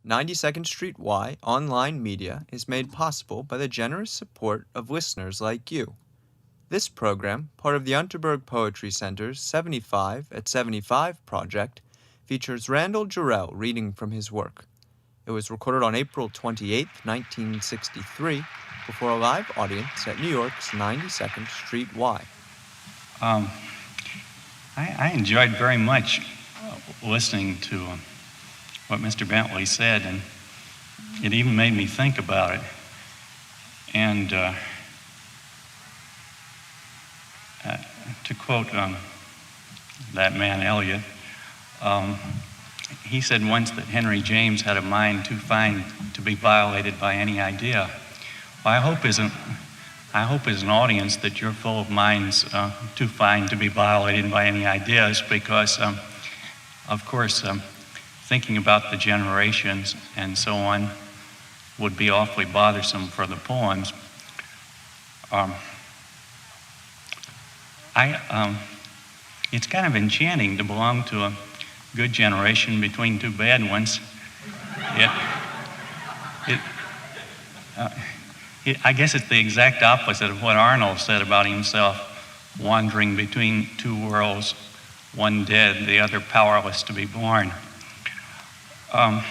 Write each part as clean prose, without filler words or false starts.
92nd Street Y online media is made possible by the generous support of listeners like you. This program, part of the Unterberg Poetry Center's 75 at 75 project, features Randall Jarrell reading from his work. It was recorded on April 28, 1963, before a live audience at New York's 92nd Street Y. I enjoyed very much listening to what Mr. Bentley said, and it even made me think about it. And to quote that man, Eliot, he said once that Henry James had a mind too fine to be violated by any idea. Well, I hope as an audience that you're full of minds too fine to be violated by any ideas, because, of course, thinking about the generations and so on would be awfully bothersome for the poems. It's kind of enchanting to belong to a good generation between two bad ones. I guess it's the exact opposite of what Arnold said about himself, wandering between two worlds, one dead, the other powerless to be born. I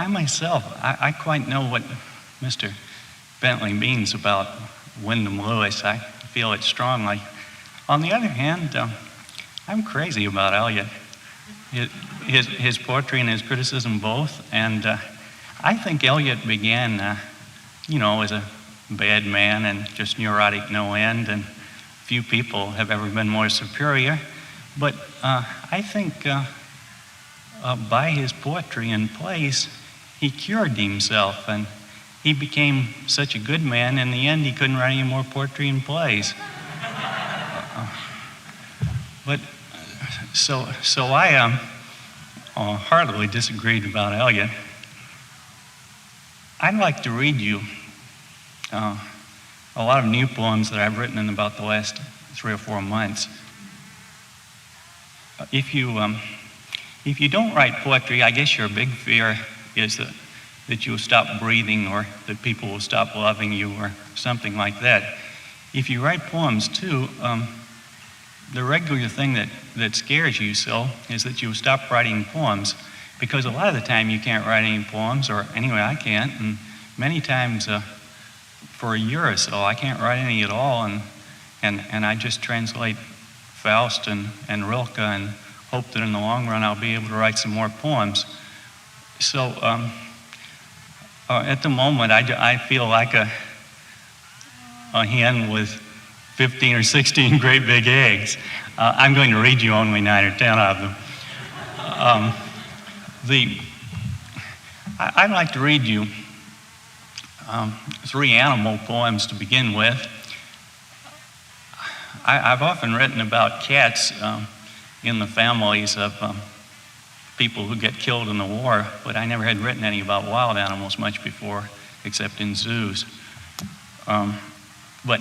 myself, I quite know what Mr. Bentley means about Wyndham Lewis. I feel it strongly. On the other hand, I'm crazy about Eliot, his poetry and his criticism both, and I think Eliot began, as a bad man and just neurotic no end, and few people have ever been more superior. But I think by his poetry and plays, he cured himself, and he became such a good man, in the end he couldn't write any more poetry and plays. So I heartily disagreed about Eliot. I'd like to read you a lot of new poems that I've written in about the last 3 or 4 months. If you don't write poetry, I guess your big fear is that you will stop breathing, or that people will stop loving you, or something like that. If you write poems too, the regular thing that scares you so is that you will stop writing poems, because a lot of the time you can't write any poems, or anyway I can't, and many times for a year or so I can't write any at all, and I just translate Faust and Rilke and hope that in the long run I'll be able to write some more poems. So at the moment I feel like a hen with 15 or 16 great big eggs. I'm going to read you only 9 or 10 of them. I'd like to read you 3 animal poems to begin with. I've often written about cats in the families of people who get killed in the war, but I never had written any about wild animals much before, except in zoos. But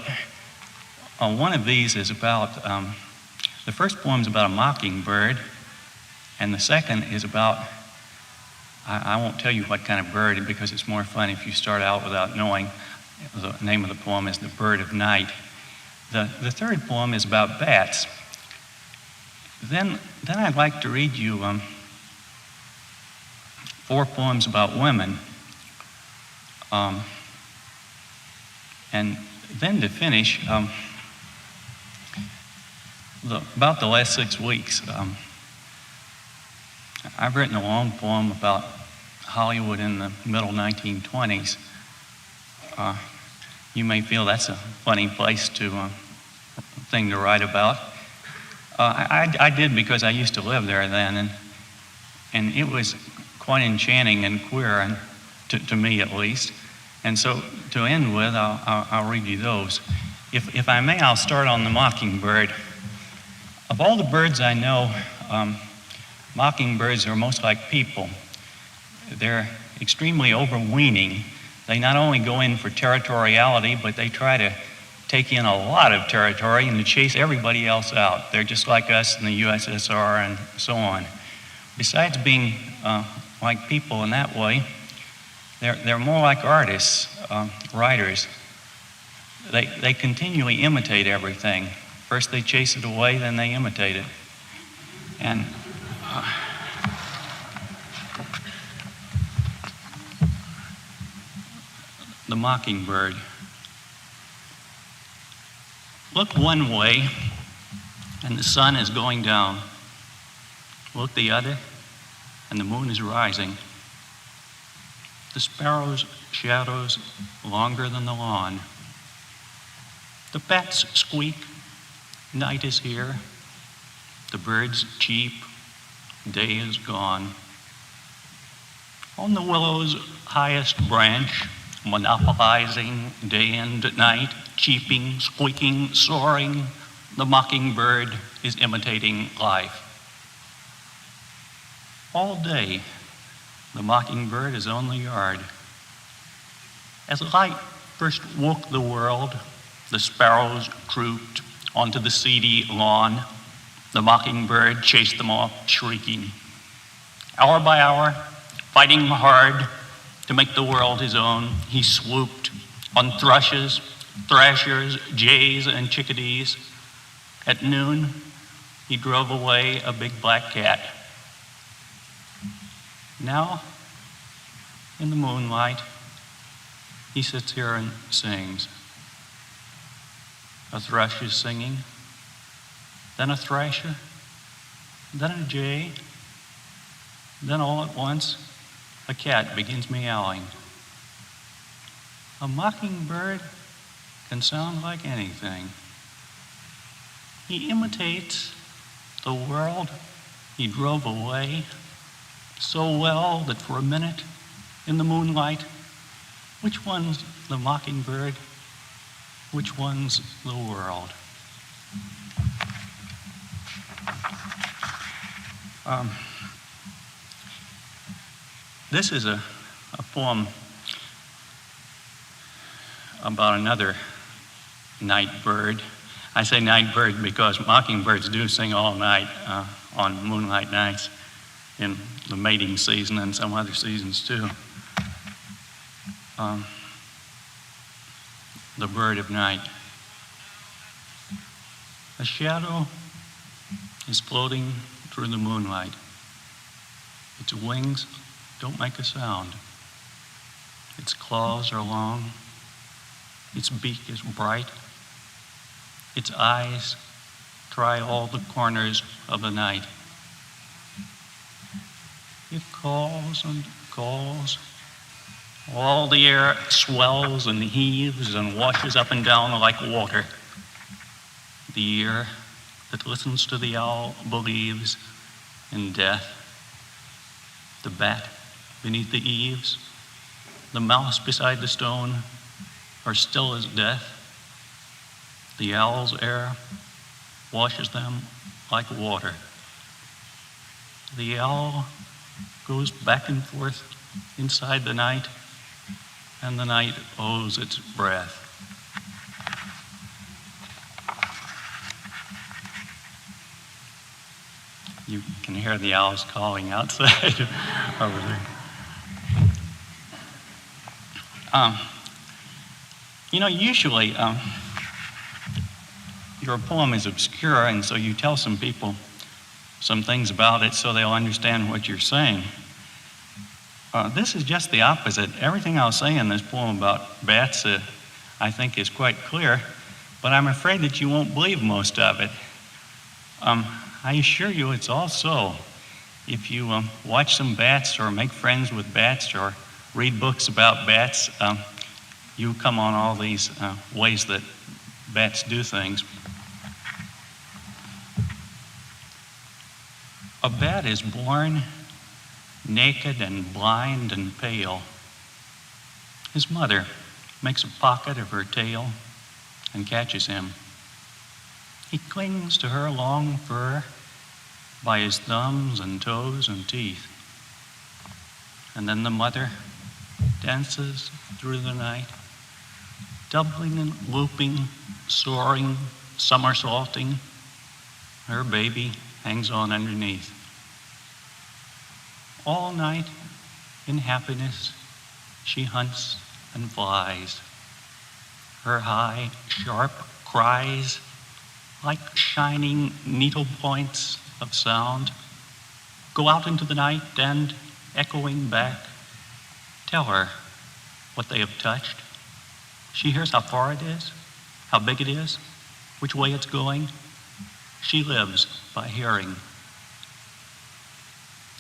one of these is about, the first poem is about a mockingbird, and the second is about, I won't tell you what kind of bird, because it's more fun if you start out without knowing. The name of the poem is The Bird of Night. The third poem is about bats. Then I'd like to read you 4 poems about women. And then to finish, about the last 6 weeks, I've written a long poem about Hollywood in the middle 1920s. You may feel that's a funny place thing to write about. I did, because I used to live there then, and it was quite enchanting and queer, and to me at least. And so to end with, I'll read you those. If I may, I'll start on the mockingbird. Of all the birds I know, mockingbirds are most like people. They're extremely overweening. They not only go in for territoriality, but they try to take in a lot of territory and to chase everybody else out. They're just like us in the USSR and so on. besides being like people in that way, they're more like artists, writers. They continually imitate everything. First they chase it away, then they imitate it. And the Mockingbird. Look one way, and the sun is going down. Look the other, and the moon is rising. The sparrow's shadows longer than the lawn. The bats squeak, night is here. The birds cheep, day is gone. On the willow's highest branch, monopolizing day and night, cheeping, squeaking, soaring, the mockingbird is imitating life. All day, the mockingbird is on the yard. As light first woke the world, the sparrows trooped onto the seedy lawn. The mockingbird chased them off, shrieking. Hour by hour, fighting hard to make the world his own, he swooped on thrushes, thrashers, jays, and chickadees. At noon, he drove away a big black cat. Now, in the moonlight, he sits here and sings. A thrush is singing, then a thrasher, then a jay, then all at once, a cat begins meowing. A mockingbird can sound like anything. He imitates the world he drove away so well that for a minute in the moonlight, which one's the mockingbird? Which one's the world? This is a poem about another night bird. I say night bird because mockingbirds do sing all night on moonlight nights in the mating season and some other seasons too. The bird of night. A shadow is floating through the moonlight. Its wings don't make a sound. Its claws are long. Its beak is bright. Its eyes try all the corners of the night. It calls and calls. All the air swells and heaves and washes up and down like water. The ear that listens to the owl believes in death. The bat beneath the eaves, the mouse beside the stone are still as death. The owl's air washes them like water. The owl goes back and forth inside the night, and the night owes its breath. You can hear the owls calling outside over there. Usually your poem is obscure, and so you tell some people some things about it so they'll understand what you're saying. This is just the opposite. Everything I'll say in this poem about bats, I think is quite clear, but I'm afraid that you won't believe most of it. I assure you it's all so. If you watch some bats or make friends with bats or read books about bats, you come on all these ways that bats do things. A bat is born naked and blind and pale. His mother makes a pocket of her tail and catches him. He clings to her long fur by his thumbs and toes and teeth. And then the mother dances through the night, doubling and looping, soaring, somersaulting. Her baby hangs on underneath. all night in happiness she hunts and flies. Her high, sharp cries, like shining needle points of sound, go out into the night and, echoing back, tell her what they have touched. She hears how far it is, how big it is, which way it's going. She lives by hearing.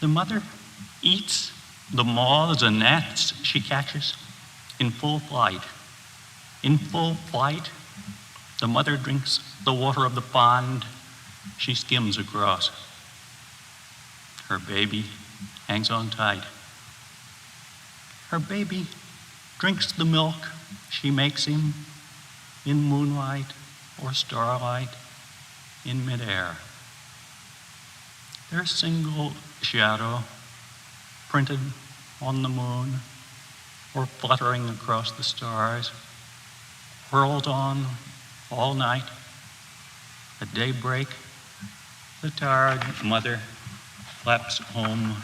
The mother eats the moths and gnats she catches in full flight. In full flight, the mother drinks the water of the pond she skims across. Her baby hangs on tight. Her baby drinks the milk she makes him in moonlight or starlight in midair. Their single shadow printed on the moon or fluttering across the stars, whirled on all night. At daybreak, the tired mother flaps home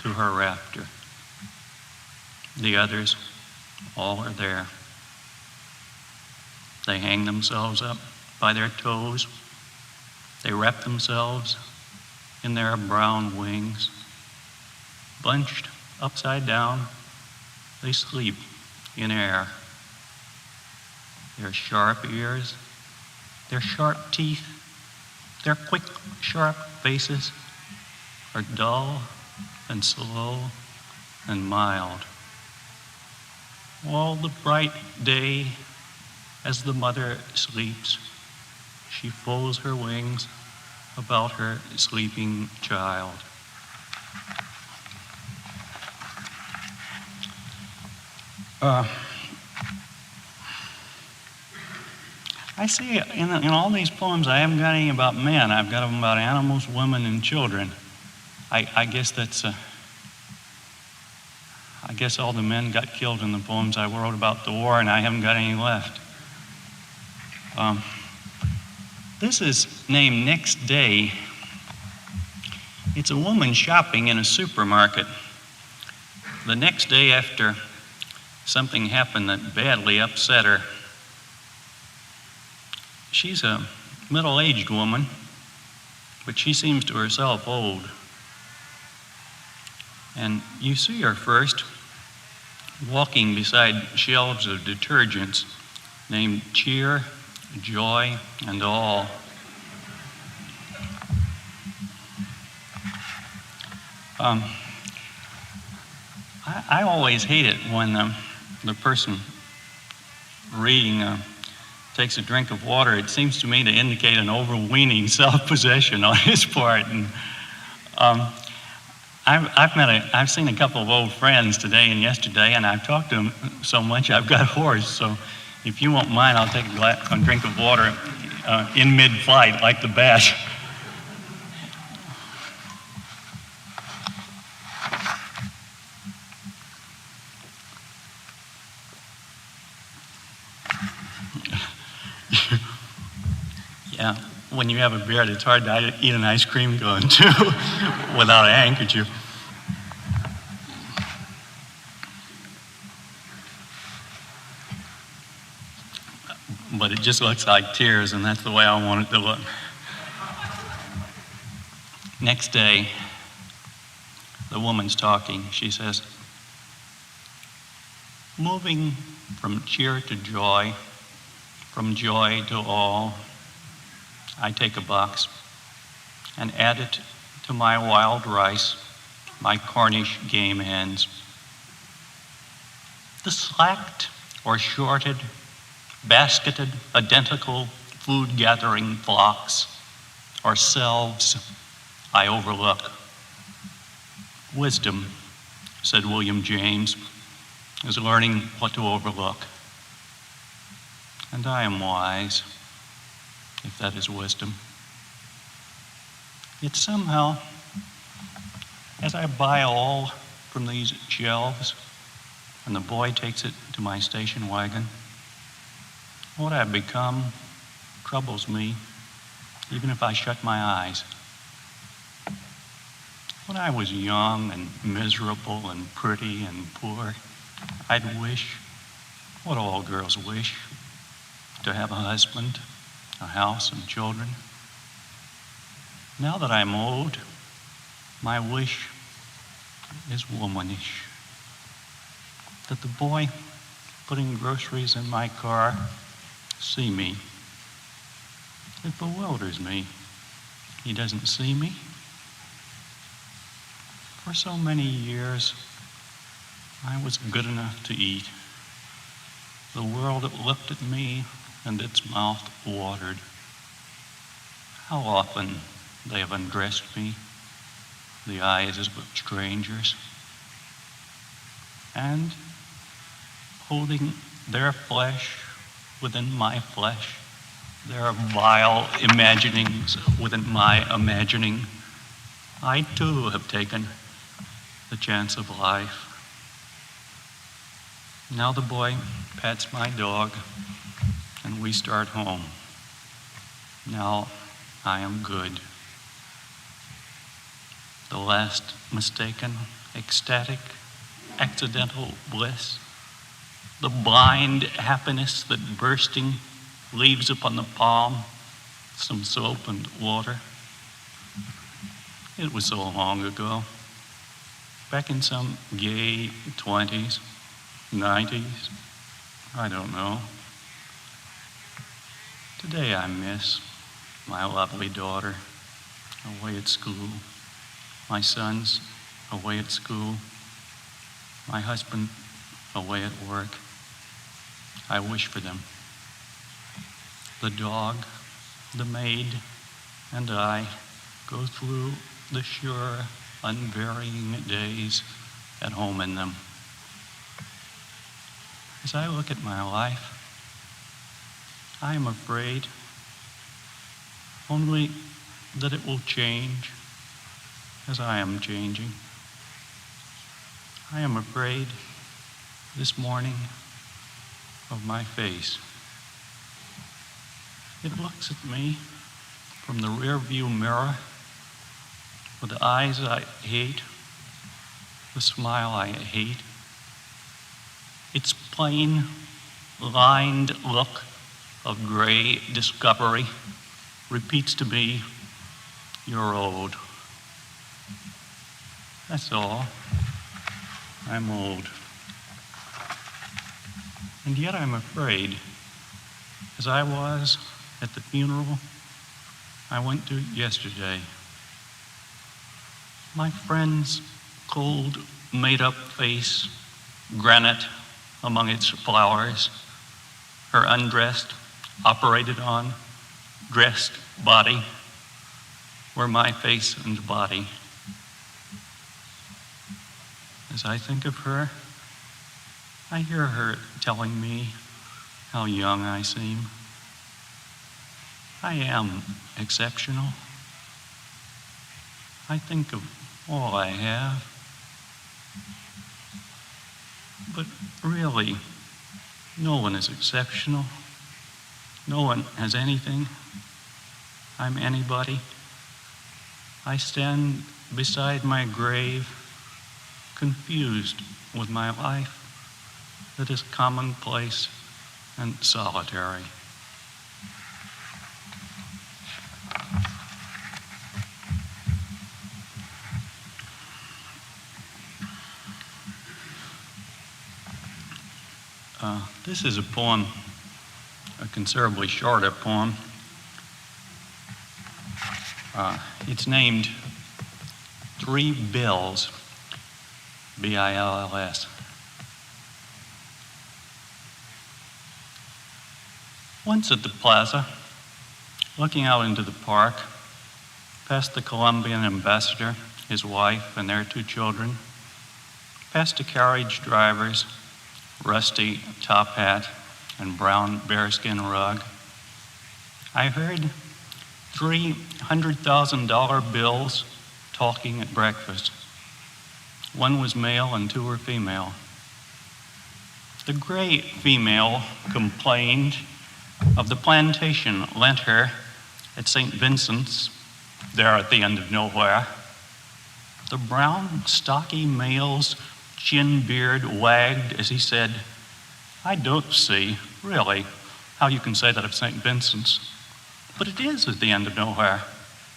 to her rafter. The others, all are there. They hang themselves up by their toes. They wrap themselves in their brown wings. Bunched upside down, they sleep in air. Their sharp ears, their sharp teeth, their quick, sharp faces are dull and slow and mild. All the bright day, as the mother sleeps, she folds her wings about her sleeping child. I see in all these poems, I haven't got any about men. I've got them about animals, women, and children. I guess that's. I guess all the men got killed in the poems I wrote about the war, and I haven't got any left. This is named Next Day. It's a woman shopping in a supermarket. The next day after something happened that badly upset her. She's a middle-aged woman, but she seems to herself old. And you see her first walking beside shelves of detergents named Cheer, Joy, and All. I always hate it when the person reading takes a drink of water. It seems to me to indicate an overweening self-possession on his part. And I've seen a couple of old friends today and yesterday, and I've talked to them so much I've got hoarse. So if you won't mind, I'll take a drink of water in mid-flight like the bat. Yeah, when you have a beard, it's hard to eat an ice cream cone too without a handkerchief. But it just looks like tears, and that's the way I want it to look. Next day, the woman's talking. She says, moving from cheer to joy, from joy to all, I take a box and add it to my wild rice, my Cornish game hens. The slacked or shorted, basketed, identical food-gathering flocks or selves I overlook. Wisdom, said William James, is learning what to overlook. And I am wise, if that is wisdom. Yet somehow, as I buy all from these shelves, and the boy takes it to my station wagon, what I've become troubles me, even if I shut my eyes. When I was young and miserable and pretty and poor, I'd wish, what all girls wish, to have a husband, a house, and children. Now that I'm old, my wish is womanish. That the boy putting groceries in my car see me. It bewilders me. He doesn't see me. For so many years, I was good enough to eat. The world looked at me and its mouth watered. How often they have undressed me, the eyes of strangers, and holding their flesh within my flesh, their vile imaginings within my imagining, I too have taken the chance of life. Now the boy pets my dog and we start home. Now I am good. The last mistaken, ecstatic, accidental bliss, the blind happiness that bursting leaves upon the palm some soap and water. It was so long ago, back in some gay 20s, 90s, I don't know. Today I miss my lovely daughter away at school, my sons away at school, my husband away at work. I wish for them. The dog, the maid, and I go through the sure, unvarying days at home in them. As I look at my life, I am afraid only that it will change as I am changing. I am afraid this morning of my face. It looks at me from the rearview mirror with the eyes I hate, the smile I hate. Its plain, lined look of gray discovery repeats to me, "You're old." That's all. I'm old. And yet I'm afraid, as I was at the funeral I went to yesterday. My friend's cold, made-up face, granite among its flowers, her undressed, operated on, dressed body were my face and body. As I think of her, I hear her telling me how young I seem. I am exceptional. I think of all I have. But really, no one is exceptional. No one has anything. I'm anybody. I stand beside my grave, confused with my life that is commonplace and solitary. This is a poem, a considerably shorter poem. It's named Three Bills, B-I-L-L-S. Once at the plaza, looking out into the park, past the Colombian ambassador, his wife, and their 2 children, past the carriage drivers, rusty top hat and brown bearskin rug, I heard $300,000 bills talking at breakfast. One was male and 2 were female. The gray female complained of the plantation lent her at St. Vincent's, there at the end of nowhere. The brown, stocky male's chin beard wagged as he said, "I don't see, really, how you can say that of St. Vincent's. But it is at the end of nowhere."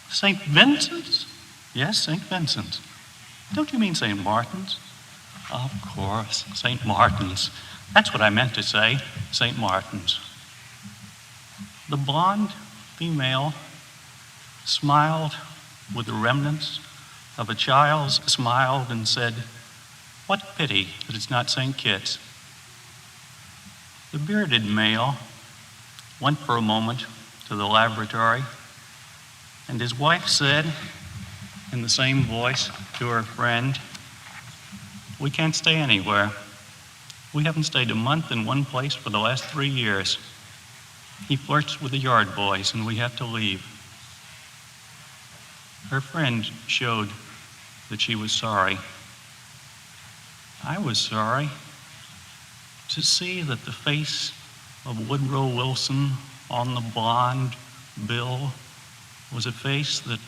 "St. Vincent's?" "Yes, St. Vincent's. Don't you mean St. Martin's?" "Of course, St. Martin's. That's what I meant to say, St. Martin's." The blonde female smiled with the remnants of a child's smile and said, "What pity that it's not St. Kitts." The bearded male went for a moment to the laboratory, and his wife said in the same voice to her friend, "We can't stay anywhere. We haven't stayed a month in one place for the last 3 years. He flirts with the yard boys and we have to leave." Her friend showed that she was sorry. I was sorry to see that the face of Woodrow Wilson on the blonde bill was a face that,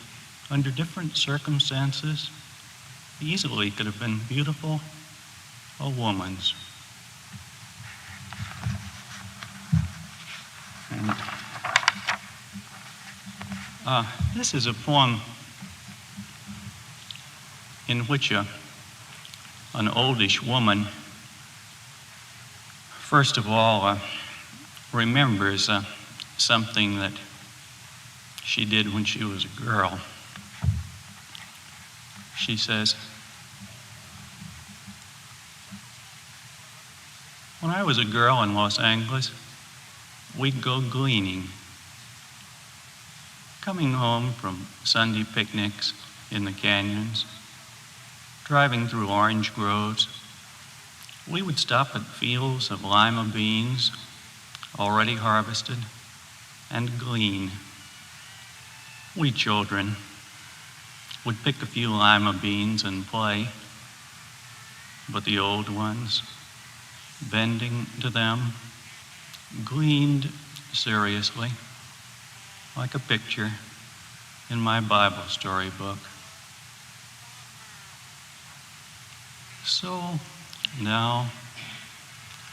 under different circumstances, easily could have been beautiful, a woman's. And this is a poem in which an oldish woman, first of all, remembers something that she did when she was a girl. She says, "When I was a girl in Los Angeles, we'd go gleaning. Coming home from Sunday picnics in the canyons, driving through orange groves, we would stop at fields of lima beans already harvested and glean. We children would pick a few lima beans and play, but the old ones, bending to them, gleaned seriously, like a picture in my Bible storybook. So now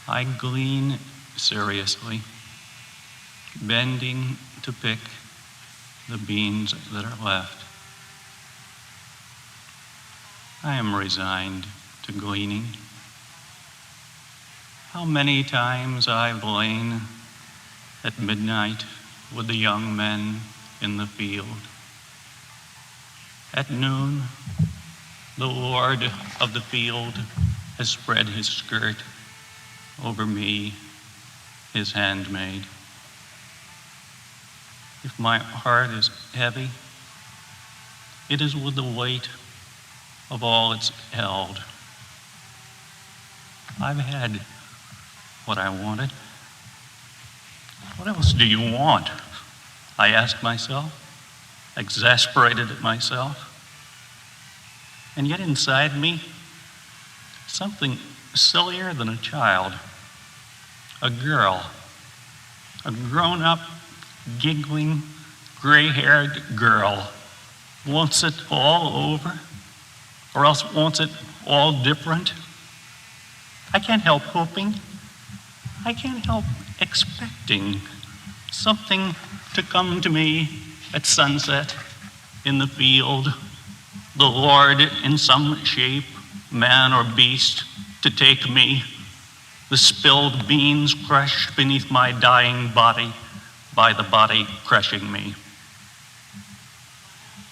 I glean seriously, bending to pick the beans that are left. I am resigned to gleaning. How many times I've lain at midnight with the young men in the field. At noon, the Lord of the field has spread his skirt over me, his handmaid. If my heart is heavy, it is with the weight of all it's held. I've had what I wanted. What else do you want? I ask myself, exasperated at myself. And yet inside me, something sillier than a child, a girl, a grown-up, giggling, gray-haired girl, wants it all over, or else wants it all different. I can't help hoping. I can't help expecting something to come to me at sunset in the field, the Lord in some shape, man or beast, to take me, the spilled beans crushed beneath my dying body by the body crushing me.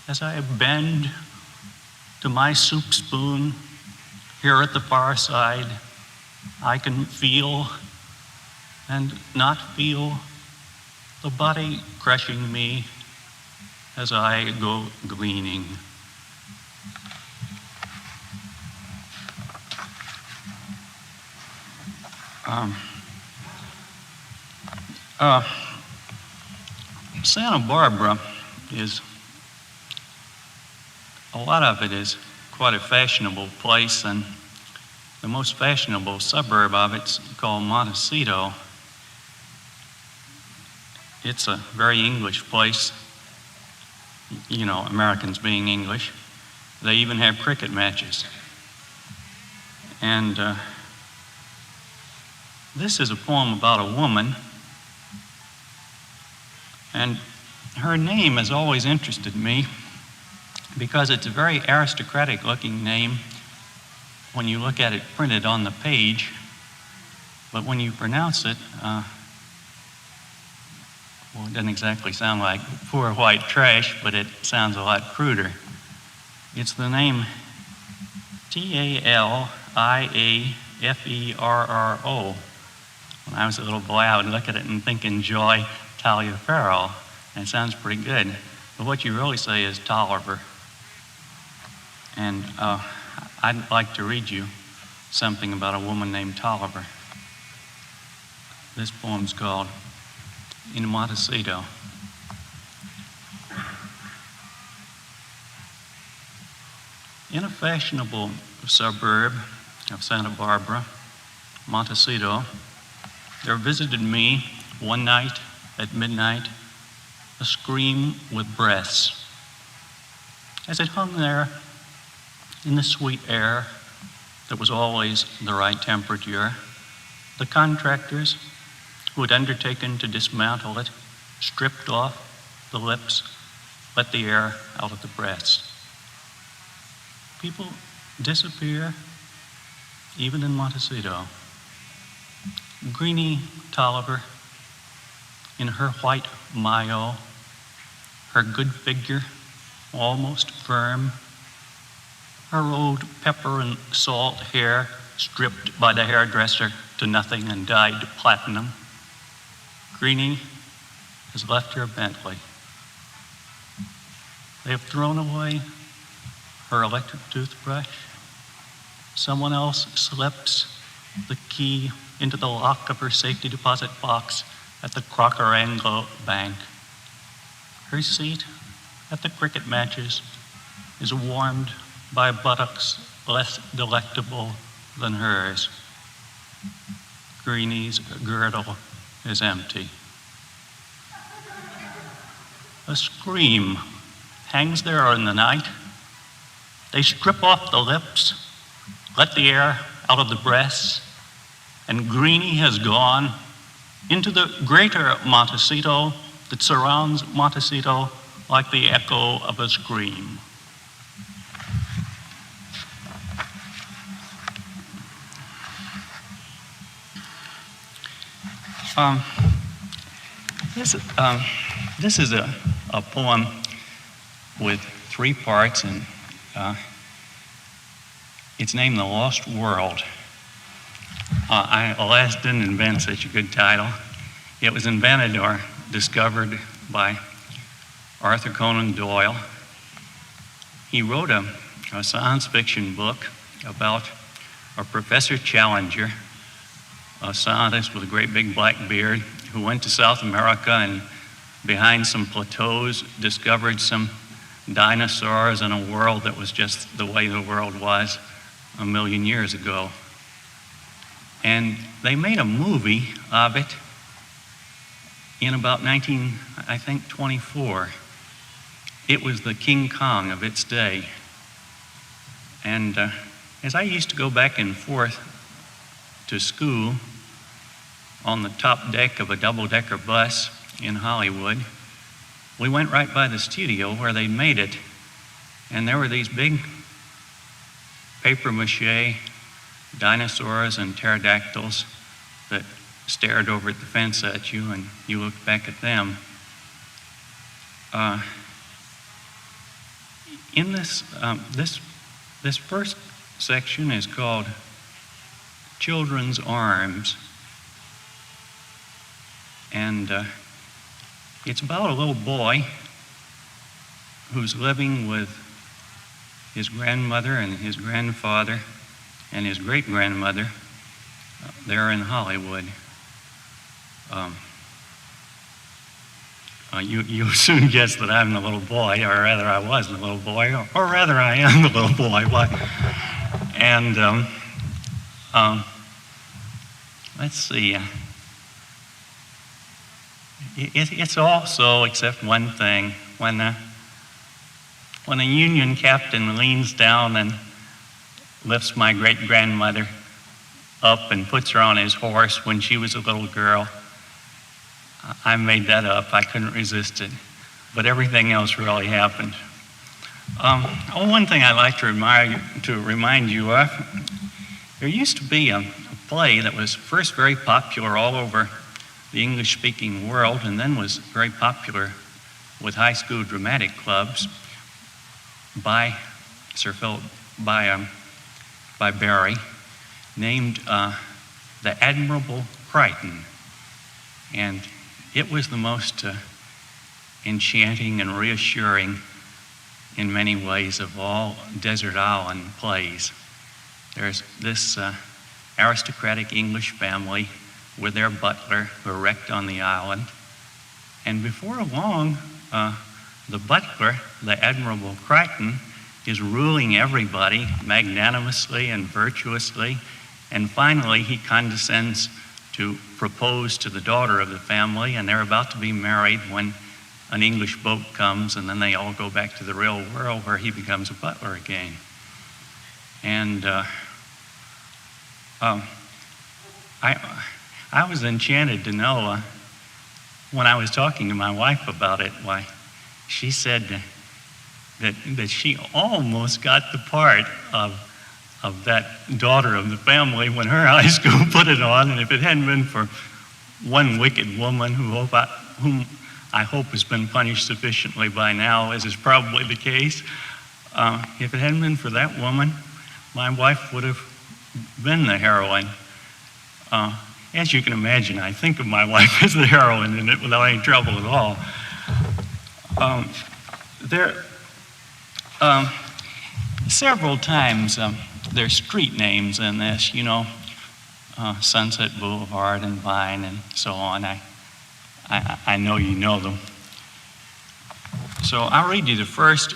As I bend to my soup spoon here at the far side, I can feel and not feel the body crushing me as I go gleaning. Santa Barbara is, a lot of it is quite a fashionable place, and the most fashionable suburb of it's called Montecito. It's a very English place, you know, Americans being English. They even have cricket matches. And this is a poem about a woman, and her name has always interested me because it's a very aristocratic looking name when you look at it printed on the page, but when you pronounce it, well, it doesn't exactly sound like poor white trash, but it sounds a lot cruder. It's the name Taliaferro. When I was a little boy, I would look at it and think Enjoy Taliaferro, and it sounds pretty good. But what you really say is Tolliver. And I'd like to read you something about a woman named Tolliver. This poem's called In Montecito. In a fashionable suburb of Santa Barbara, Montecito, there visited me one night at midnight a scream with breaths. As it hung there in the sweet air that was always the right temperature, the contractors who had undertaken to dismantle it stripped off the lips, let the air out of the breaths. People disappear even in Montecito. Greenie Tolliver, in her white maillot, her good figure almost firm, her old pepper and salt hair stripped by the hairdresser to nothing and dyed platinum. Greenie has left her Bentley. They have thrown away her electric toothbrush. Someone else slips the key into the lock of her safety deposit box at the Crocker Anglo Bank. Her seat at the cricket matches is warmed by buttocks less delectable than hers. Greenie's girdle is empty. A scream hangs there in the night. They strip off the lips, let the air out of the breaths, and Greenie has gone into the greater Montecito that surrounds Montecito like the echo of a scream. This is a poem with 3 parts, and it's named The Lost World. Alas didn't invent such a good title. It was invented or discovered by Arthur Conan Doyle. He wrote a science fiction book about a Professor Challenger, a scientist with a great big black beard, who went to South America and behind some plateaus discovered some dinosaurs in a world that was just the way the world was 1,000,000 years ago. And they made a movie of it in about 1924. It was the King Kong of its day. And as I used to go back and forth to school on the top deck of a double-decker bus in Hollywood, we went right by the studio where they made it, and there were these big papier-mâché dinosaurs and pterodactyls that stared over at the fence at you, and you looked back at them. In this first section is called Children's Arms, and it's about a little boy who's living with his grandmother and his grandfather and his great-grandmother there in Hollywood. You'll soon guess that I'm the little boy, or rather I was the little boy, or rather I am the little boy. And let's see. It's also, except one thing, when when a Union captain leans down and lifts my great-grandmother up and puts her on his horse when she was a little girl. I made that up. I couldn't resist it. But everything else really happened. One thing I'd like to remind you of, there used to be a play that was first very popular all over the English-speaking world and then was very popular with high school dramatic clubs by Sir Philip, by Barry, named The Admirable Crichton. And it was the most enchanting and reassuring in many ways of all desert island plays. There's this aristocratic English family with their butler who are wrecked on the island. And before long, the butler, the Admirable Crichton, is ruling everybody magnanimously and virtuously. And finally, he condescends to propose to the daughter of the family, and they're about to be married when an English boat comes, and then they all go back to the real world where he becomes a butler again. And I was enchanted to know when I was talking to my wife about it, why she said that she almost got the part of that daughter of the family when her high school put it on, and if it hadn't been for one wicked woman whom I hope has been punished sufficiently by now, as is probably the case, if it hadn't been for that woman, my wife would have been the heroine. As you can imagine, I think of my wife as the heroine in it without any trouble at all. Several times there's street names in this, Sunset Boulevard and Vine and so on. I know you know them. So I'll read you the first.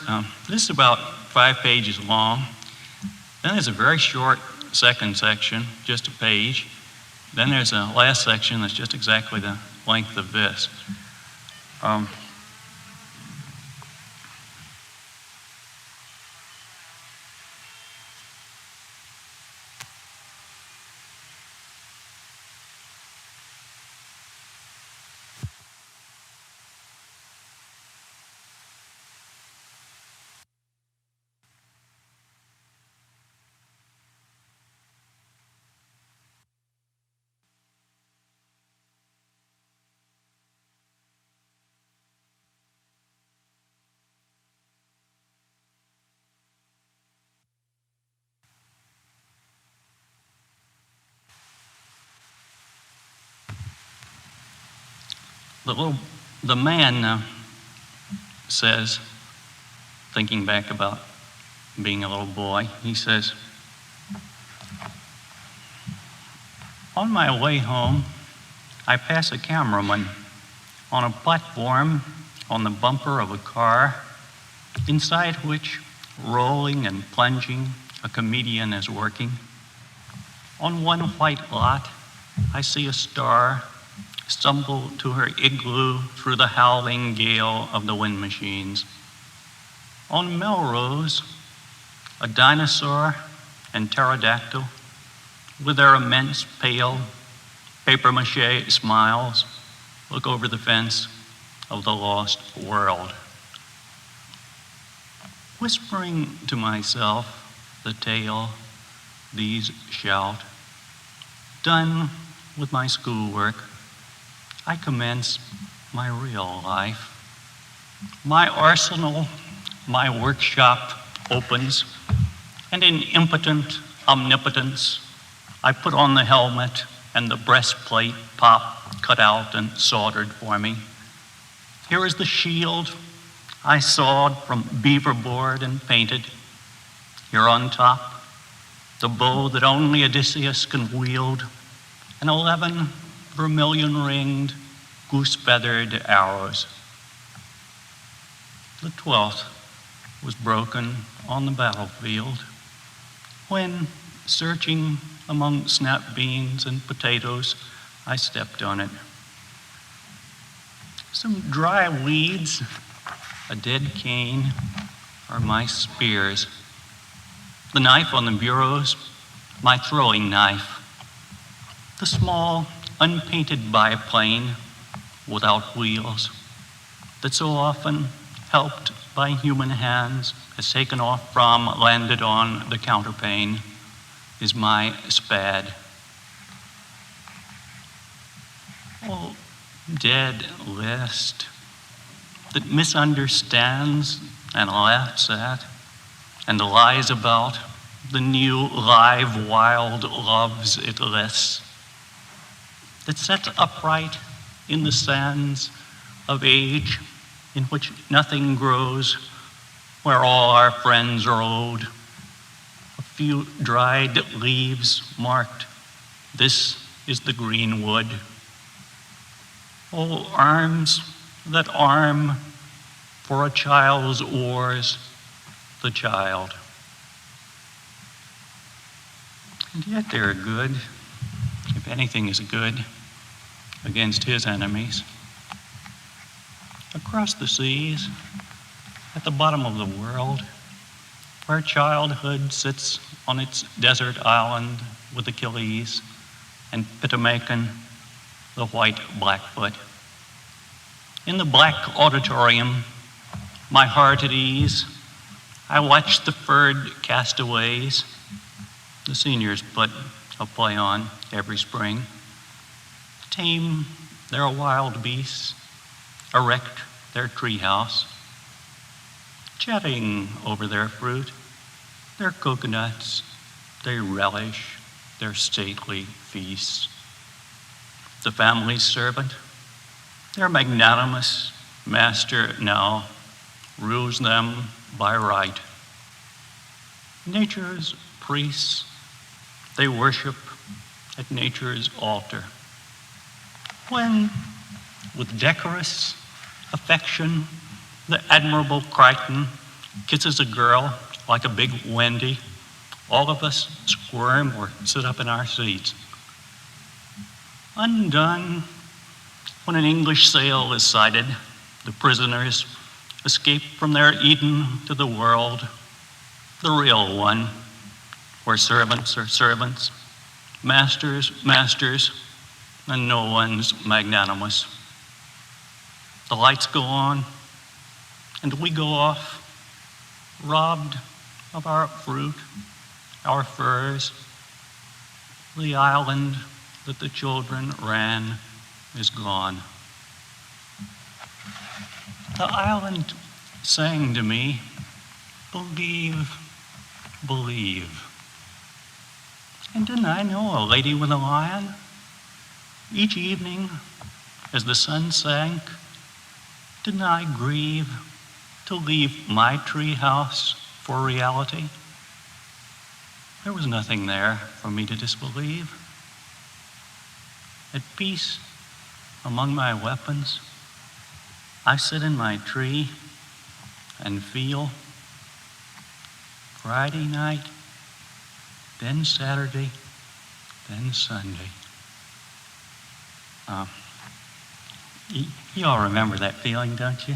This is about 5 pages long. Then there's a very short second section, just a page. Then there's a last section that's just exactly the length of this. The man says, thinking back about being a little boy, he says, on my way home, I pass a cameraman on a platform on the bumper of a car, inside which, rolling and plunging, a comedian is working. On one white lot, I see a star stumble to her igloo through the howling gale of the wind machines. On Melrose, a dinosaur and pterodactyl, with their immense pale papier-mâché smiles, look over the fence of the lost world. Whispering to myself the tale these shout, done with my schoolwork, I commence my real life. My arsenal, my workshop opens, and in impotent omnipotence, I put on the helmet and the breastplate pop cut out and soldered for me. Here is the shield I sawed from beaver board and painted. Here on top, the bow that only Odysseus can wield, and 11 vermilion-ringed, goose-feathered arrows. The 12th was broken on the battlefield when, searching among snap beans and potatoes, I stepped on it. Some dry weeds, a dead cane, are my spears. The knife on the bureau's my throwing knife. The small, unpainted biplane without wheels that so often, helped by human hands, has taken off from, landed on the counterpane, is my spad. Oh, dead list that misunderstands and laughs at and lies about the new live wild loves it lists, that sets upright in the sands of age in which nothing grows, where all our friends are owed. A few dried leaves marked, this is the green wood. Oh, arms that arm for a child's oars, the child. And yet they're good, if anything is good, against his enemies. Across the seas, at the bottom of the world, where childhood sits on its desert island with Achilles and Pitamakan, the white Blackfoot. In the black auditorium, my heart at ease, I watch the furred castaways. The seniors put a play on every spring. Tame their wild beasts, erect their treehouse, chatting over their fruit, their coconuts, they relish their stately feasts. The family's servant, their magnanimous master now rules them by right. Nature's priests, they worship at nature's altar. When, with decorous affection, the admirable Crichton kisses a girl like a big Wendy, all of us squirm or sit up in our seats. Undone, when an English sail is sighted, the prisoners escape from their Eden to the world, the real one, where servants are servants, masters, masters, and no one's magnanimous. The lights go on, and we go off, robbed of our fruit, our furs. The island that the children ran is gone. The island sang to me, believe, believe. And didn't I know a lady with a lion? Each evening, as the sun sank, didn't I grieve to leave my tree house for reality? There was nothing there for me to disbelieve. At peace among my weapons, I sit in my tree and feel Friday night, then Saturday, then Sunday. You all remember that feeling, don't you?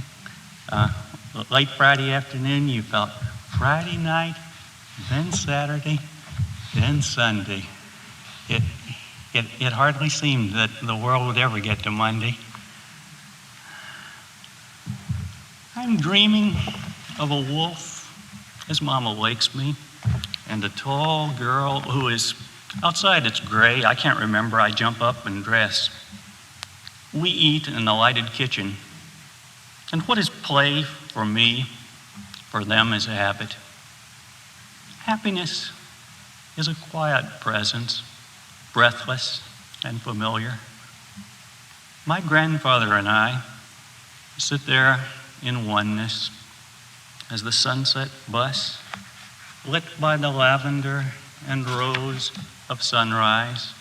Late Friday afternoon, you felt Friday night, then Saturday, then Sunday. It hardly seemed that the world would ever get to Monday. I'm dreaming of a wolf as Mama wakes me, and a tall girl who is, outside it's gray, I can't remember, I jump up and dress. We eat in the lighted kitchen. And what is play for me, for them is habit. Happiness is a quiet presence, breathless and familiar. My grandfather and I sit there in oneness as the sunset bus, lit by the lavender and rose of sunrise,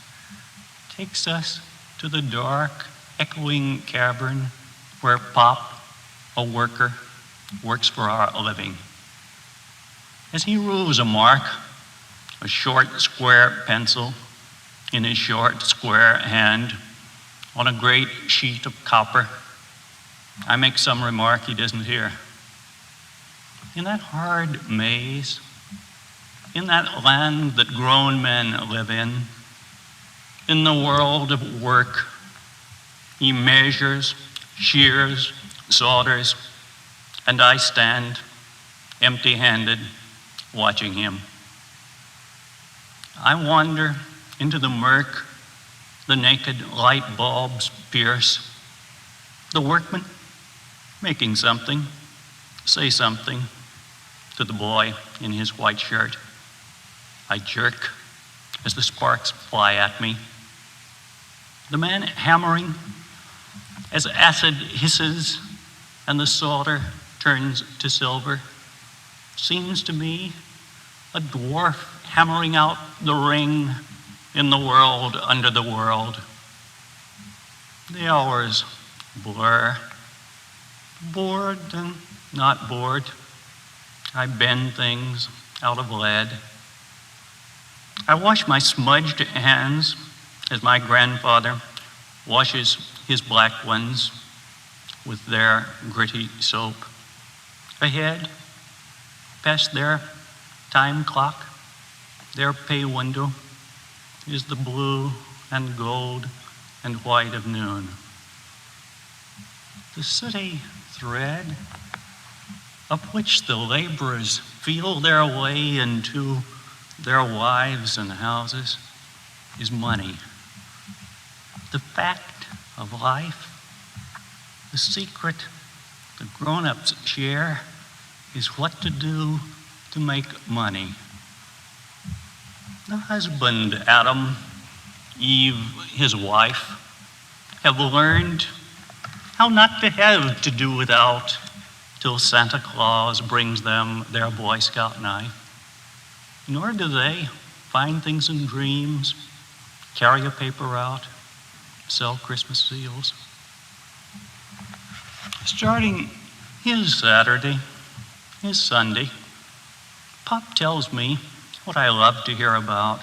takes us to the dark, echoing cavern where Pop, a worker, works for our living. As he rules a mark, a short square pencil in his short square hand on a great sheet of copper, I make some remark he doesn't hear. In that hard maze, in that land that grown men live in the world of work, he measures, shears, solders, and I stand empty-handed watching him. I wander into the murk, the naked light bulbs pierce. The workman making something, say something to the boy in his white shirt. I jerk as the sparks fly at me. The man hammering as acid hisses and the solder turns to silver seems to me a dwarf hammering out the ring in the world under the world. The hours blur, bored and not bored. I bend things out of lead. I wash my smudged hands as my grandfather washes his black ones with their gritty soap. Ahead, past their time clock, their pay window, is the blue and gold and white of noon. The sooty thread up which the laborers feel their way into their wives and houses is money. The fact of life, the secret the grown-ups share is what to do to make money. The husband, Adam, Eve, his wife, have learned how not to have to do without till Santa Claus brings them their Boy Scout knife. Nor do they find things in dreams, carry a paper route, sell Christmas seals. Starting his Saturday, his Sunday, Pop tells me what I love to hear about,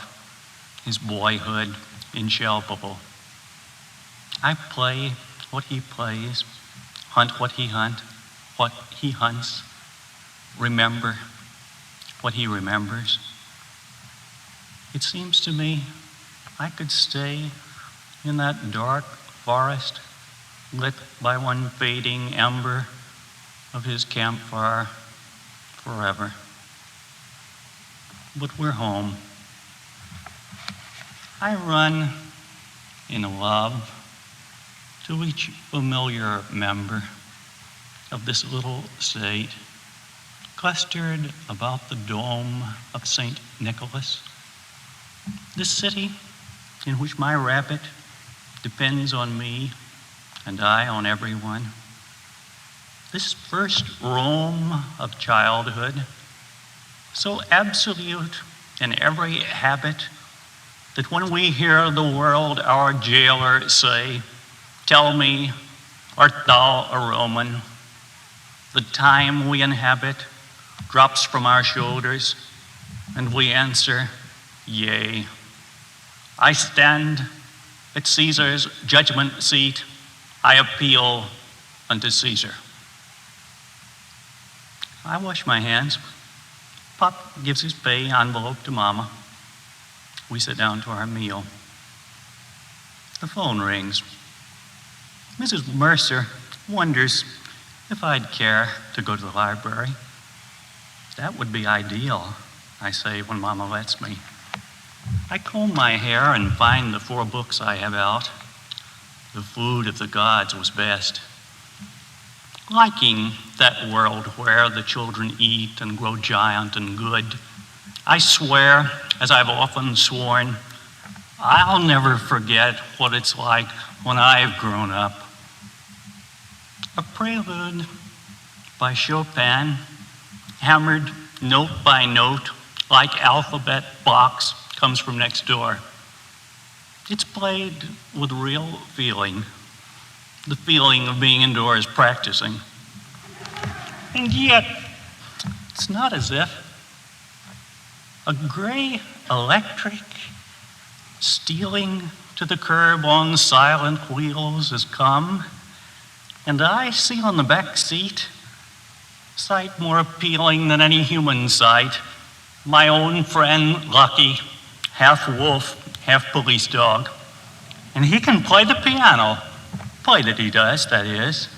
his boyhood in Shelbyville. I play what he plays, hunt what he hunts, remember what he remembers. It seems to me I could stay in that dark forest lit by one fading ember of his campfire forever. But we're home. I run in love to each familiar member of this little state, clustered about the dome of St. Nicholas. This city in which my rabbit depends on me and I on everyone. This first Rome of childhood, so absolute in every habit that when we hear the world our jailer say, "Tell me, art thou a Roman?" the time we inhabit drops from our shoulders and we answer, "Yea." I stand at Caesar's judgment seat. I appeal unto Caesar. I wash my hands. Pop gives his pay envelope to Mama. We sit down to our meal. The phone rings. Mrs. Mercer wonders if I'd care to go to the library. That would be ideal, I say when Mama lets me. I comb my hair and find the 4 books I have out. The food of the gods was best. Liking that world where the children eat and grow giant and good, I swear, as I've often sworn, I'll never forget what it's like when I've grown up. A prelude by Chopin, hammered note by note, like alphabet blocks, comes from next door. It's played with real feeling, the feeling of being indoors practicing. And yet, it's not as if a gray electric stealing to the curb on silent wheels has come, and I see on the back seat sight more appealing than any human sight. My own friend, Lucky, half wolf, half police dog. And he can play the piano, play that he does, that is,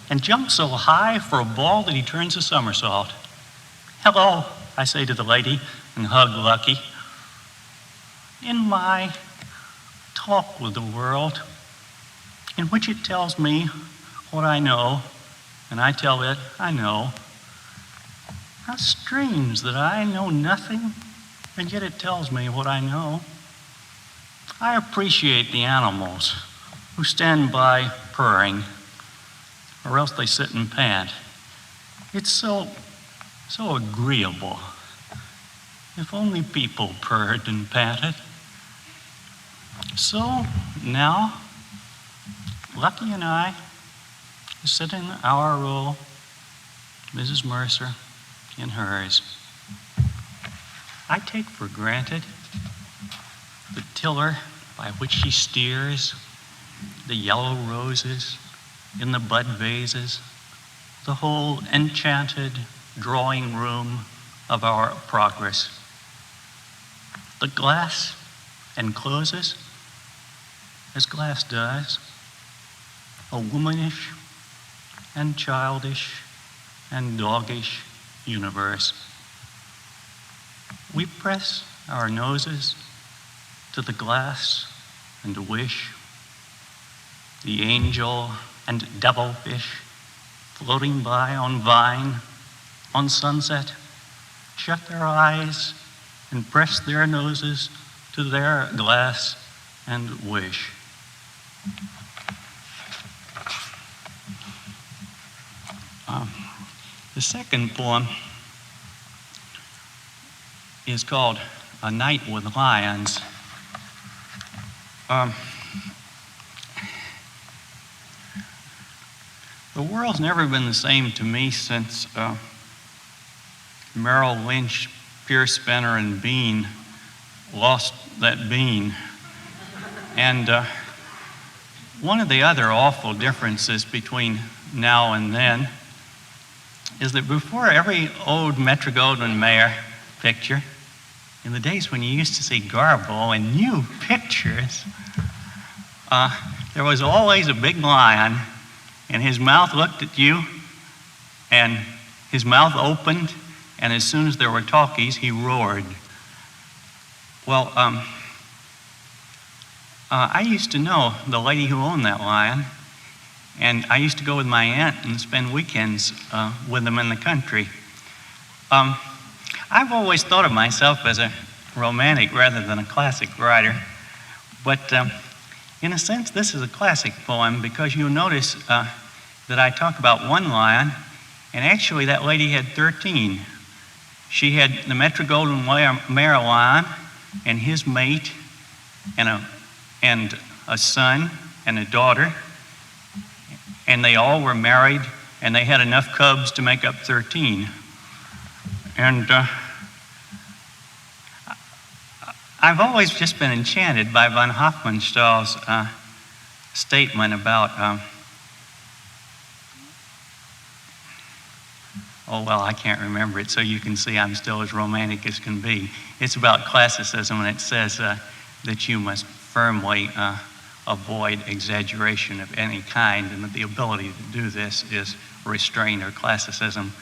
and jump so high for a ball that he turns a somersault. Hello, I say to the lady and hug Lucky. In my talk with the world, in which it tells me what I know, and I tell it I know, how strange that I know nothing, and yet it tells me what I know. I appreciate the animals who stand by purring, or else they sit and pant. It's so agreeable. If only people purred and panted. So now, Lucky and I sit in our row, Mrs. Mercer in hers. I take for granted the tiller by which she steers, the yellow roses in the bud vases, the whole enchanted drawing room of our progress. The glass encloses, as glass does, a womanish and childish and doggish universe. We press our noses to the glass and wish the angel and devilfish floating by on vine, on sunset, shut their eyes and press their noses to their glass and wish. The second poem is called A Night with Lions. The world's never been the same to me since Merrill Lynch, Pierce Spinner, and Bean lost that bean. And one of the other awful differences between now and then is that before every old Metro-Goldwyn-Mayer picture, in the days when you used to see Garbo and new pictures, there was always a big lion, and his mouth looked at you, and his mouth opened, and as soon as there were talkies, he roared. Well, I used to know the lady who owned that lion, and I used to go with my aunt and spend weekends with them in the country. I've always thought of myself as a romantic rather than a classic writer, but in a sense this is a classic poem because you'll notice that I talk about one lion, and actually that lady had 13. She had the Metro-Goldwyn-Mayer lion and his mate and a son and a daughter, and they all were married, and they had enough cubs to make up 13. And I've always just been enchanted by von Hofmannsthal's statement about, oh, well, I can't remember it, so you can see I'm still as romantic as can be. It's about classicism, and it says that you must firmly avoid exaggeration of any kind, and that the ability to do this is restraint or classicism.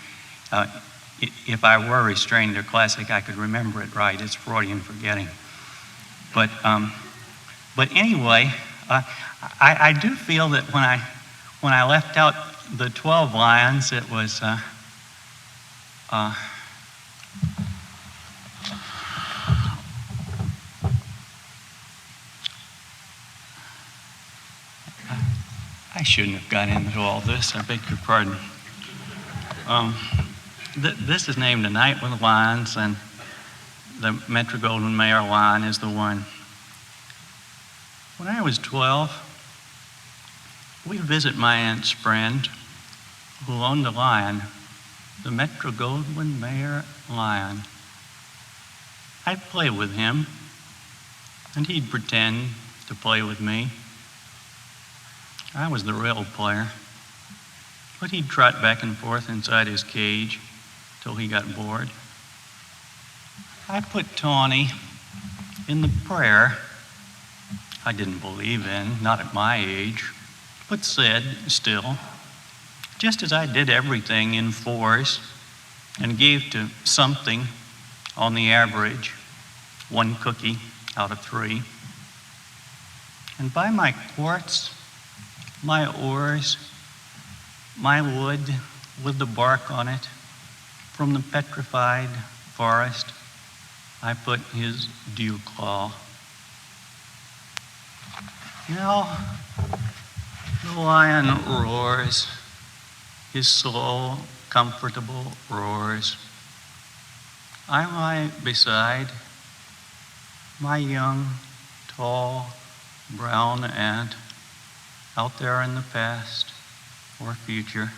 If I were restrained or classic, I could remember it right. It's Freudian forgetting. But anyway, I do feel that when I left out the 12 lions, it was I shouldn't have got into all this. I beg your pardon. This is named A Night with Lions, and the Metro-Goldwyn-Mayer lion is the one. When I was 12, we'd visit my aunt's friend who owned a lion, the Metro-Goldwyn-Mayer lion. I'd play with him, and he'd pretend to play with me. I was the real player. but he'd trot back and forth inside his cage till he got bored. I put Tawny in the prayer I didn't believe in, not at my age, but said still, just as I did everything in fours and gave to something on the average 1 cookie out of 3. And by my quartz, my ores, my wood with the bark on it, from the petrified forest, I put his dew claw. Now the lion roars, his slow, comfortable roars. I lie beside my young, tall, brown aunt out there in the past or future,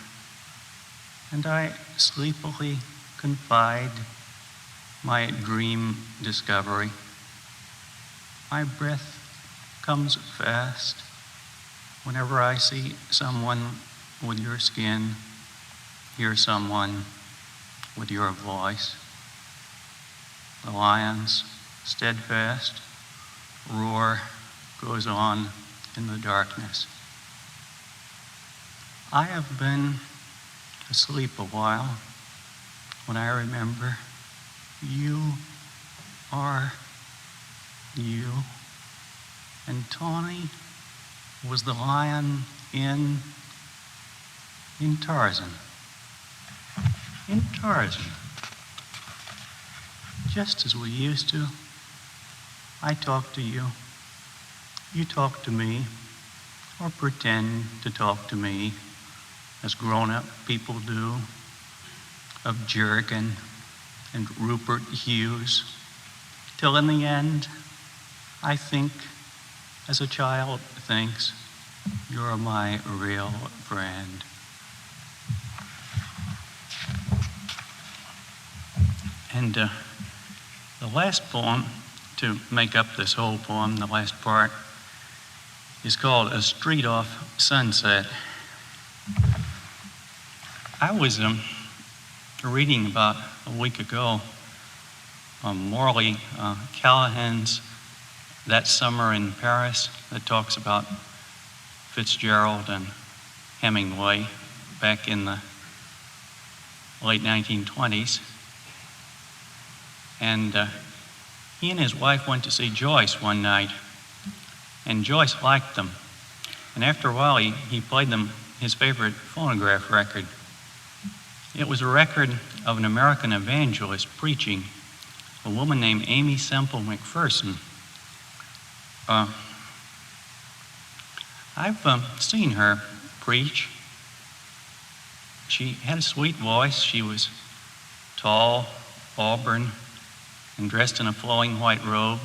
and I sleepily confide my dream discovery. My breath comes fast whenever I see someone with your skin, hear someone with your voice. The lion's steadfast roar goes on in the darkness. I have been asleep a while when I remember you are you. And Tawny was the lion in Tarzan. In Tarzan. Just as we used to. I talk to you. You talk to me, or pretend to talk to me, as grown-up people do, of Jurgen and Rupert Hughes, till in the end, I think, as a child thinks, you're my real friend. And the last poem, to make up this whole poem, the last part, is called A Street Off Sunset. I was reading about a week ago Morley Callahan's That Summer in Paris, that talks about Fitzgerald and Hemingway back in the late 1920s. And he and his wife went to see Joyce one night, and Joyce liked them. And after a while, he played them his favorite phonograph record. It was a record of an American evangelist preaching, a woman named Amy Semple McPherson. I've seen her preach. She had a sweet voice. She was tall, auburn, and dressed in a flowing white robe.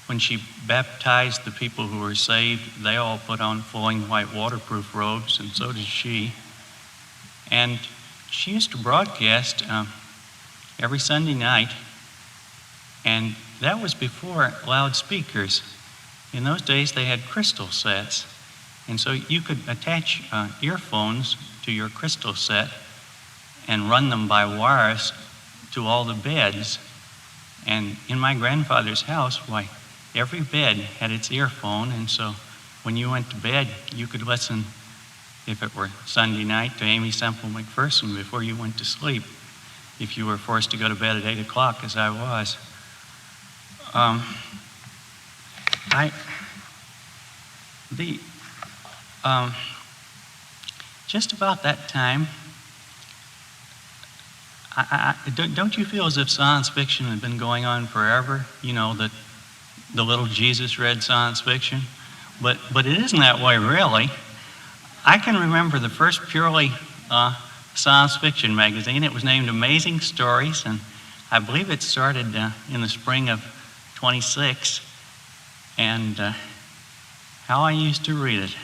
When she baptized the people who were saved, they all put on flowing white waterproof robes, and so did she. And she used to broadcast every Sunday night, and that was before loudspeakers. In those days, they had crystal sets, and so you could attach earphones to your crystal set and run them by wires to all the beds. And in my grandfather's house, why, every bed had its earphone, and so when you went to bed, you could listen, if it were Sunday night, to Amy Semple McPherson before you went to sleep, if you were forced to go to bed at 8 o'clock, as I was. Just about that time, don't you feel as if science fiction had been going on forever? You know, that the little Jesus read science fiction? But it isn't that way, really. I can remember the first purely science fiction magazine. It was named Amazing Stories, and I believe it started in the spring of 26, and how I used to read it.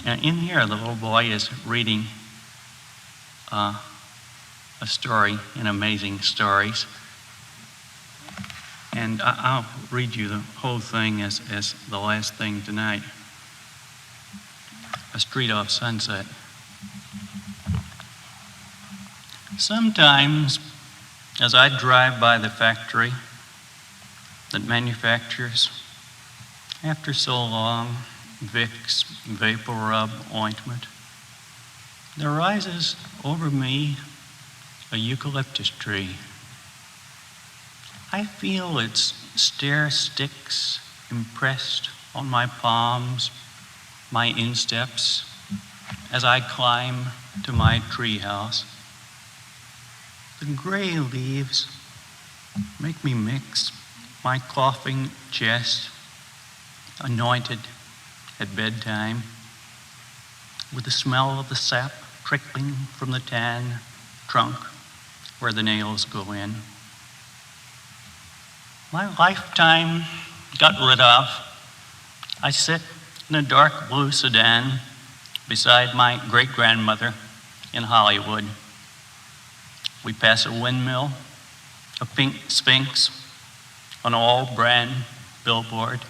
In here, the little boy is reading a story in Amazing Stories, and I'll read you the whole thing as the last thing tonight. a street off Sunset. Sometimes, as I drive by the factory that manufactures, after so long, Vicks Vapor Rub ointment, there rises over me a eucalyptus tree. I feel its stair sticks impressed on my palms, my insteps, as I climb to my treehouse. The gray leaves make me mix my coughing chest, anointed at bedtime, with the smell of the sap trickling from the tan trunk where the nails go in. My lifetime got rid of. I sit in a dark blue sedan beside my great-grandmother in Hollywood. We pass a windmill, a pink sphinx, an all-brand billboard.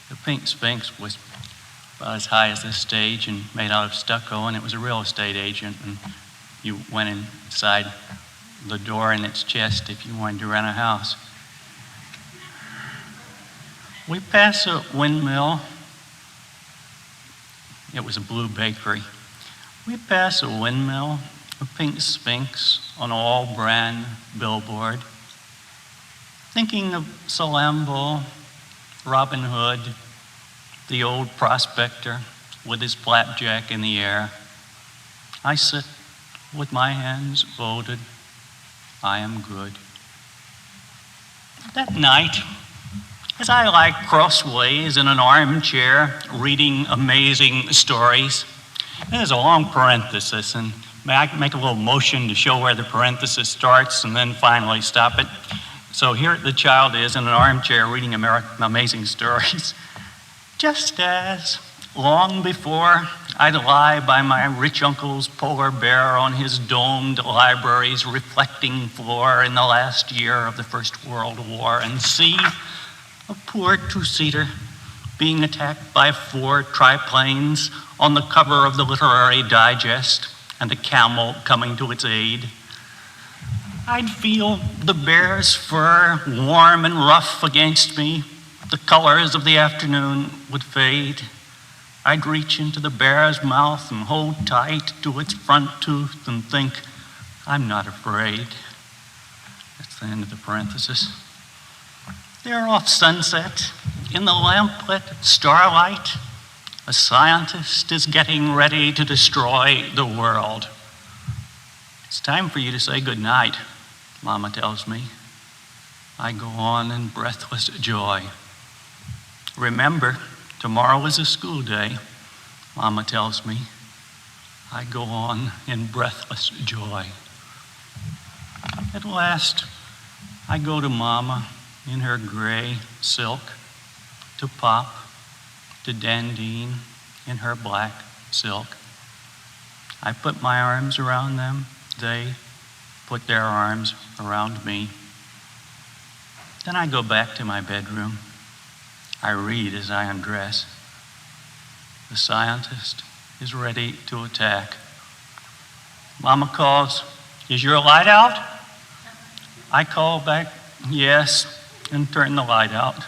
The pink sphinx was about as high as this stage and made out of stucco, and it was a real estate agent, and you went inside the door in its chest if you wanted to rent a house. We pass a windmill. It was a blue bakery. We pass a windmill, a pink sphinx on an all-brand billboard, thinking of Salambo, Robin Hood, the old prospector with his flapjack in the air. I sit with my hands folded. I am good. That night, as I lie crossways in an armchair reading amazing stories, there's a long parenthesis, and may I make a little motion to show where the parenthesis starts and then finally stop it? So here the child is in an armchair reading amazing stories. Just as, long before, I'd lie by my rich uncle's polar bear on his domed library's reflecting floor in the last year of the First World War and see a poor two-seater being attacked by 4 triplanes on the cover of the Literary Digest and a camel coming to its aid. I'd feel the bear's fur warm and rough against me. The colors of the afternoon would fade. I'd reach into the bear's mouth and hold tight to its front tooth and think, I'm not afraid. That's the end of the parenthesis. There off Sunset, in the lamplit starlight, a scientist is getting ready to destroy the world. It's time for you to say good night, Mama tells me. I go on in breathless joy. Remember, tomorrow is a school day, Mama tells me. I go on in breathless joy. At last, I go to Mama in her gray silk, to Pop, to Dandine in her black silk. I put my arms around them. They put their arms around me. Then I go back to my bedroom. I read as I undress. The scientist is ready to attack. Mama calls, is your light out? I call back, yes, and turn the light out.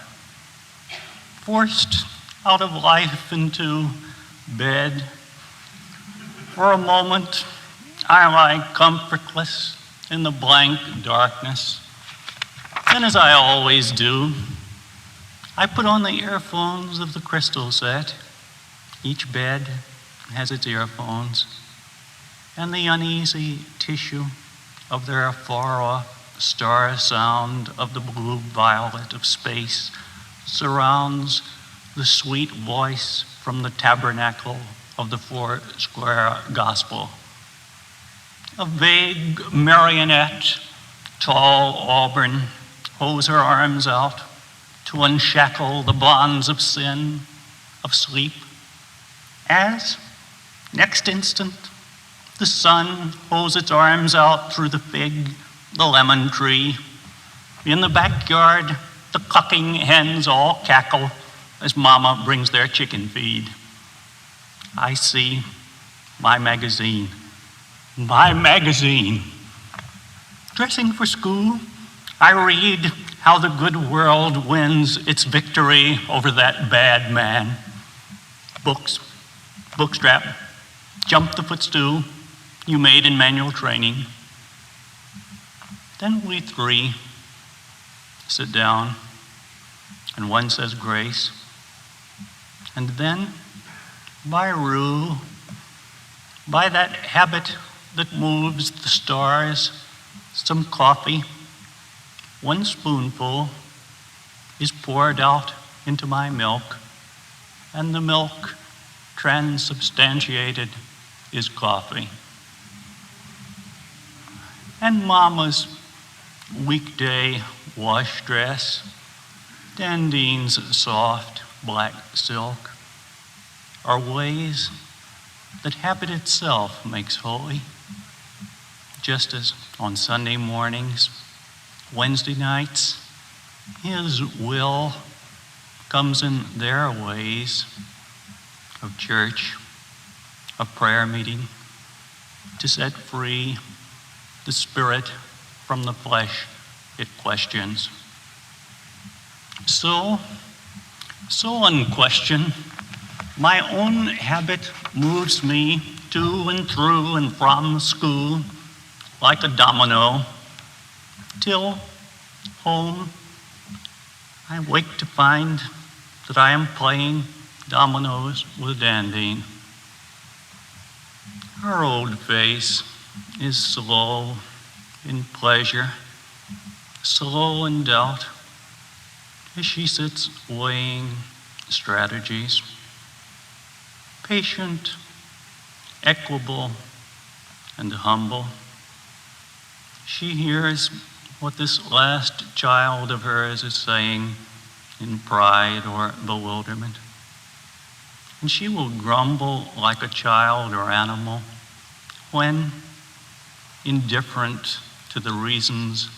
Forced out of life into bed. For a moment, I lie comfortless in the blank darkness. Then, as I always do, I put on the earphones of the crystal set. Each bed has its earphones, and the uneasy tissue of their far-off star sound of the blue-violet of space surrounds the sweet voice from the tabernacle of the Four-Square Gospel. A vague marionette, tall auburn, holds her arms out to unshackle the bonds of sin, of sleep, as, next instant, the sun holds its arms out through the fig, the lemon tree. In the backyard, the clucking hens all cackle, as Mama brings their chicken feed. I see my magazine. My magazine. Dressing for school, I read how the good world wins its victory over that bad man. Books, bookstrap, jump the footstool you made in manual training. Then we three sit down, and one says grace, and then by rule, by that habit that moves the stars, some coffee, one spoonful is poured out into my milk, and the milk, transubstantiated, is coffee. And Mama's weekday wash dress, Dandine's soft black silk, are ways that habit itself makes holy, just as on Sunday mornings, Wednesday nights, His will comes in their ways of church, of prayer meeting, to set free the spirit from the flesh it questions. So unquestioned, my own habit moves me to and through and from school like a domino, till home I wake to find that I am playing dominoes with Dandine. Her old face is slow in pleasure, slow in doubt, as she sits weighing strategies. Patient, equable, and humble, she hears what this last child of hers is saying in pride or bewilderment. And she will grumble like a child or animal when, indifferent to the reasons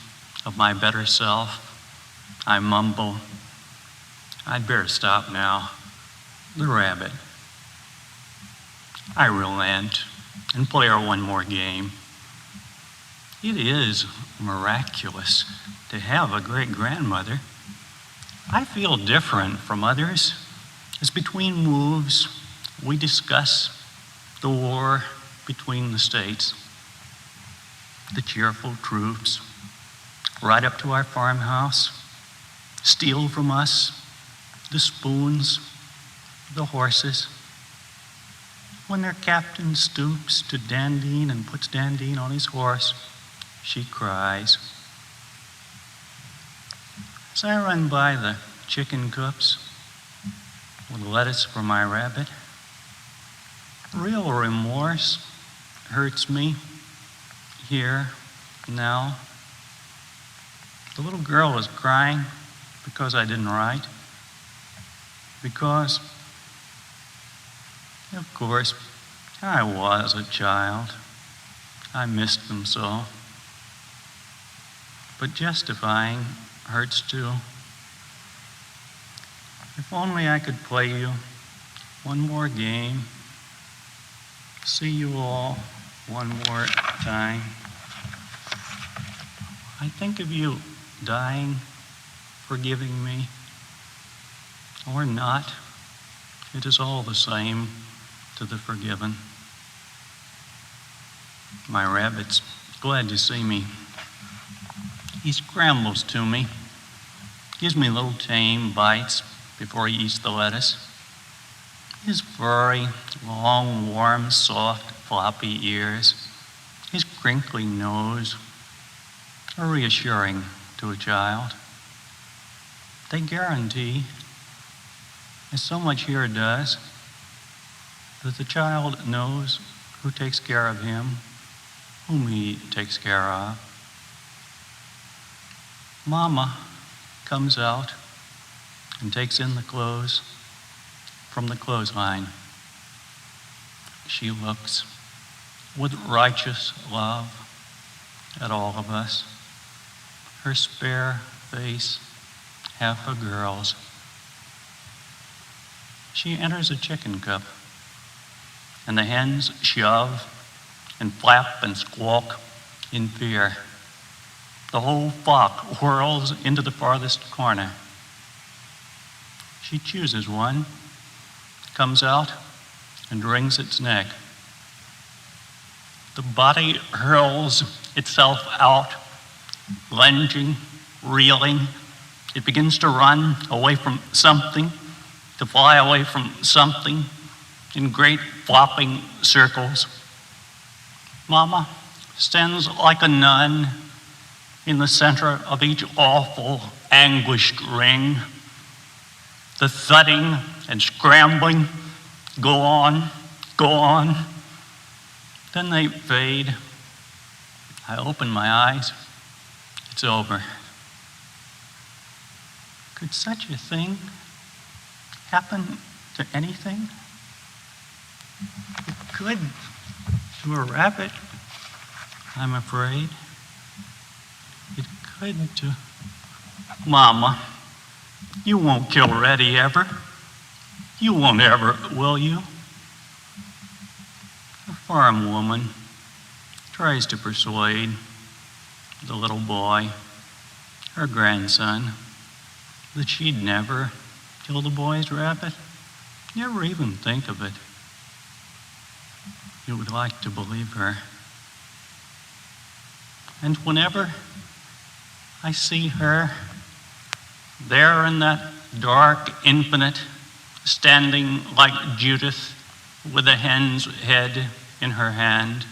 of my better self, I mumble, "I'd better stop now. The rabbit." I relent and play her one more game. It is miraculous to have a great-grandmother. I feel different from others, as between moves we discuss the war between the states. The cheerful troops ride up to our farmhouse, steal from us the spoons, the horses. When their captain stoops to Dandine and puts Dandine on his horse, she cries. As I run by the chicken coops with lettuce for my rabbit, real remorse hurts me here, now. The little girl is crying because I didn't write. Because, of course, I was a child. I missed them so. But justifying hurts too. If only I could play you one more game, see you all one more time. I think of you dying, forgiving me, or not. It is all the same to the forgiven. My rabbit's glad to see me. He scrambles to me, gives me little tame bites before he eats the lettuce. His furry, long, warm, soft, floppy ears, his crinkly nose are reassuring to a child. They guarantee, as so much here does, that the child knows who takes care of him, whom he takes care of. Mama comes out and takes in the clothes from the clothesline. She looks with righteous love at all of us, her spare face half a girl's. she enters a chicken coop, and the hens shove and flap and squawk in fear. The whole flock whirls into the farthest corner. She chooses one, comes out, and wrings its neck. The body hurls itself out, lunging, reeling. It begins to run away from something, to fly away from something in great flopping circles. Mama stands like a nun in the center of each awful, anguished ring. The thudding and scrambling go on, go on. Then they fade. I open my eyes. It's over. Could such a thing happen to anything? It could to a rabbit, I'm afraid. It could to... Mama, you won't kill Reddy ever. You won't ever, will you? A farm woman tries to persuade the little boy, her grandson, that she'd never kill the boy's rabbit, never even think of it. You would like to believe her. And whenever I see her there in that dark infinite, standing like Judith with a hen's head in her hand,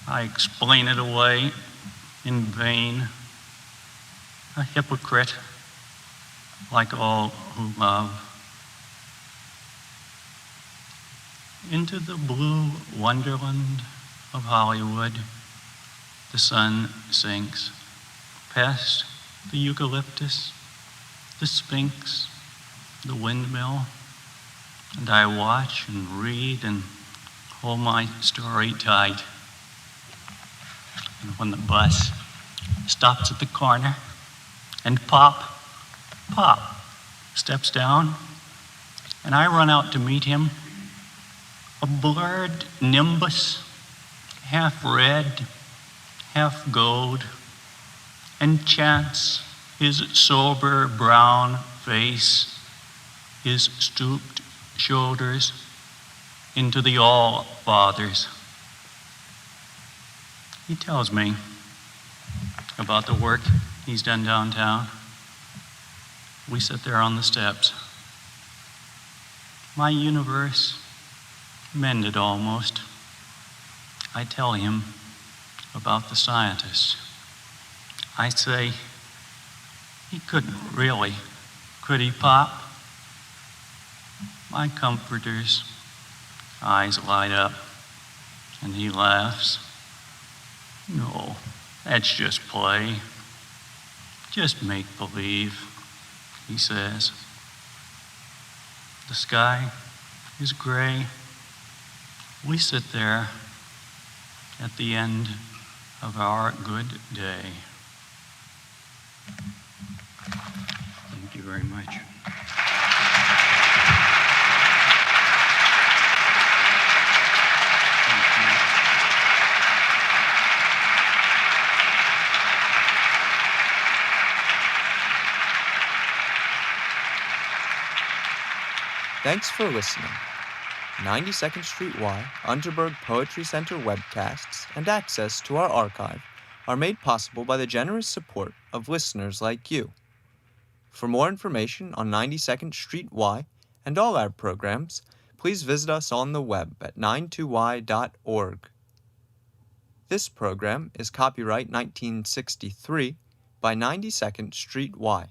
I explain it away in vain. A hypocrite like all who love. Into the blue wonderland of Hollywood, the sun sinks, past the eucalyptus, the sphinx, the windmill, and I watch and read and hold my story tight. And when the bus stops at the corner and Pop steps down, and I run out to meet him, a blurred nimbus, half red, half gold, and chants his sober brown face, his stooped shoulders into the All-Fathers. He tells me about the work he's done downtown. We sit there on the steps. My universe mended almost. I tell him about the scientists. I say, he couldn't really, could he, Pop? My comforter's eyes light up, and he laughs. No, that's just play. Just make believe, he says. The sky is gray. We sit there at the end of our good day. Thank you very much. Thanks for listening. 92nd Street Y, Unterberg Poetry Center webcasts, and access to our archive are made possible by the generous support of listeners like you. For more information on 92nd Street Y and all our programs, please visit us on the web at 92y.org. This program is copyright 1963 by 92nd Street Y.